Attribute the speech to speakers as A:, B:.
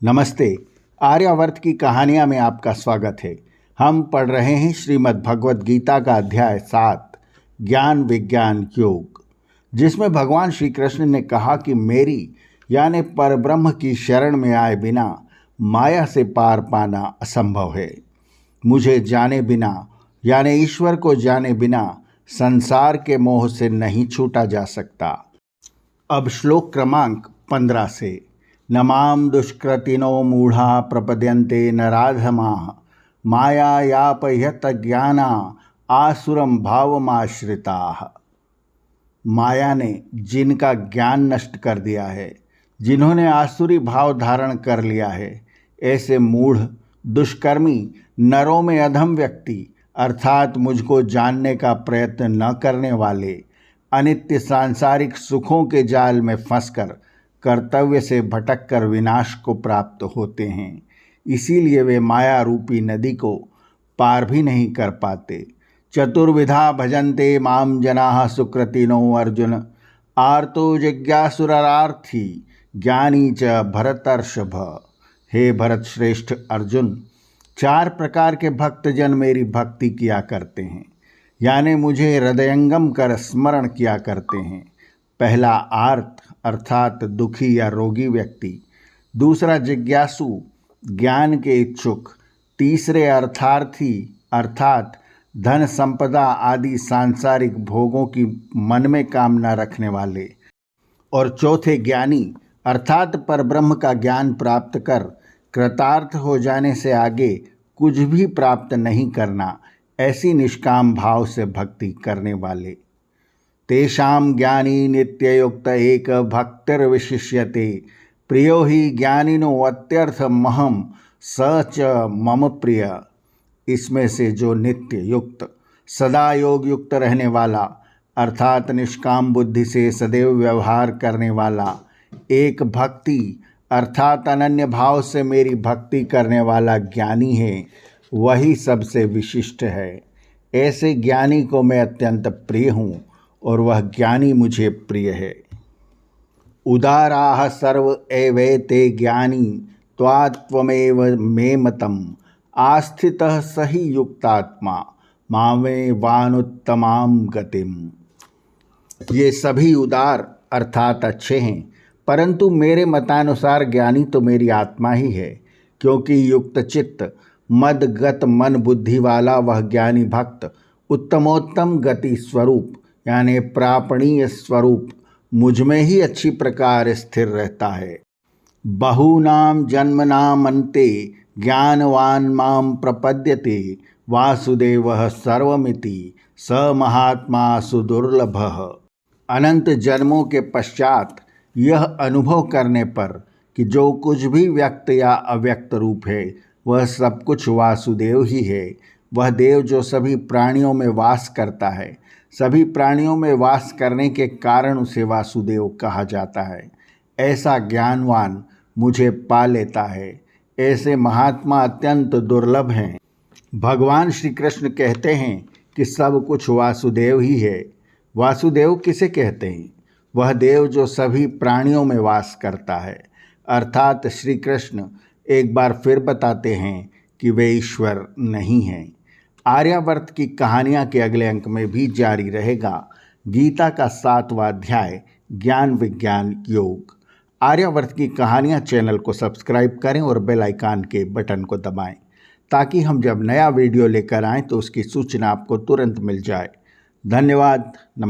A: नमस्ते। आर्यावर्त की कहानियाँ में आपका स्वागत है। हम पढ़ रहे हैं श्रीमद् भगवत गीता का अध्याय 7 ज्ञान विज्ञान योग, जिसमें भगवान श्री कृष्ण ने कहा कि मेरी यानी परब्रह्म की शरण में आए बिना माया से पार पाना असंभव है। मुझे जाने बिना यानी ईश्वर को जाने बिना संसार के मोह से नहीं छूटा जा सकता। अब श्लोक क्रमांक 15 से। नमाम दुष्कृतिनो मूढ़ा प्रपद्यन्ते नराधमाः मायायापहृत ज्ञाना आसुरम भावमाश्रिताः। माया ने जिनका ज्ञान नष्ट कर दिया है, जिन्होंने आसुरी भाव धारण कर लिया है, ऐसे मूढ़ दुष्कर्मी नरों में अधम व्यक्ति अर्थात मुझको जानने का प्रयत्न न करने वाले अनित्य सांसारिक सुखों के जाल में फंसकर कर्तव्य से भटककर विनाश को प्राप्त होते हैं। इसीलिए वे माया रूपी नदी को पार भी नहीं कर पाते। चतुर्विधा भजन्ते माम जनाः सुकृतिनो अर्जुन आर्तो जिज्ञासुरार्थी ज्ञानी च भरतर्षभ। हे भरत श्रेष्ठ अर्जुन, 4 प्रकार के भक्तजन मेरी भक्ति किया करते हैं, यानी मुझे हृदयंगम कर स्मरण किया करते हैं। पहला आर्त अर्थात दुखी या रोगी व्यक्ति, दूसरा जिज्ञासु ज्ञान के इच्छुक, तीसरे अर्थार्थी अर्थात धन संपदा आदि सांसारिक भोगों की मन में कामना रखने वाले, और चौथे ज्ञानी अर्थात परब्रह्म का ज्ञान प्राप्त कर कृतार्थ हो जाने से आगे कुछ भी प्राप्त नहीं करना, ऐसी निष्काम भाव से भक्ति करने वाले। तेषां ज्ञानी नित्ययुक्त एक भक्तिर्विशिष्यते प्रियो हि ज्ञानिनो अत्यर्थमहं स च मम प्रिय। इसमें से जो नित्य युक्त सदा योग युक्त रहने वाला अर्थात निष्काम बुद्धि से सदैव व्यवहार करने वाला, एक भक्ति अर्थात अनन्य भाव से मेरी भक्ति करने वाला ज्ञानी है, वही सबसे विशिष्ट है। ऐसे ज्ञानी को मैं अत्यंत प्रिय हूँ और वह ज्ञानी मुझे प्रिय है। उदाराः सर्व एवैते ज्ञानी त्वात्वमेव मे मतम् आस्थितः सहि युक्तात्मा मामेवानुत्तमां गतिम्। ये सभी उदार अर्थात अच्छे हैं, परंतु मेरे मतानुसार ज्ञानी तो मेरी आत्मा ही है, क्योंकि युक्त चित्त मदगत मन बुद्धि वाला वह ज्ञानी भक्त उत्तमोत्तम गति स्वरूप यानी प्रापणीय स्वरूप मुझ में ही अच्छी प्रकार स्थिर रहता है। बहूनां जन्मनां अन्ते ज्ञानवान् मां प्रपद्यते वासुदेवः सर्वमिति स महात्मा सुदुर्लभः। अनंत जन्मों के पश्चात यह अनुभव करने पर कि जो कुछ भी व्यक्त या अव्यक्त रूप है वह सब कुछ वासुदेव ही है, वह देव जो सभी प्राणियों में वास करता है, सभी प्राणियों में वास करने के कारण उसे वासुदेव कहा जाता है, ऐसा ज्ञानवान मुझे पा लेता है। ऐसे महात्मा अत्यंत दुर्लभ हैं। भगवान श्री कृष्ण कहते हैं कि सब कुछ वासुदेव ही है। वासुदेव किसे कहते हैं? वह देव जो सभी प्राणियों में वास करता है, अर्थात श्री कृष्ण एक बार फिर बताते हैं कि वे ईश्वर नहीं हैं। आर्यावर्त की कहानियाँ के अगले अंक में भी जारी रहेगा गीता का 7वां अध्याय ज्ञान विज्ञान योग। आर्यावर्त की कहानियाँ चैनल को सब्सक्राइब करें और बेल आइकन के बटन को दबाएं, ताकि हम जब नया वीडियो लेकर आएँ तो उसकी सूचना आपको तुरंत मिल जाए। धन्यवाद। नमस्कार।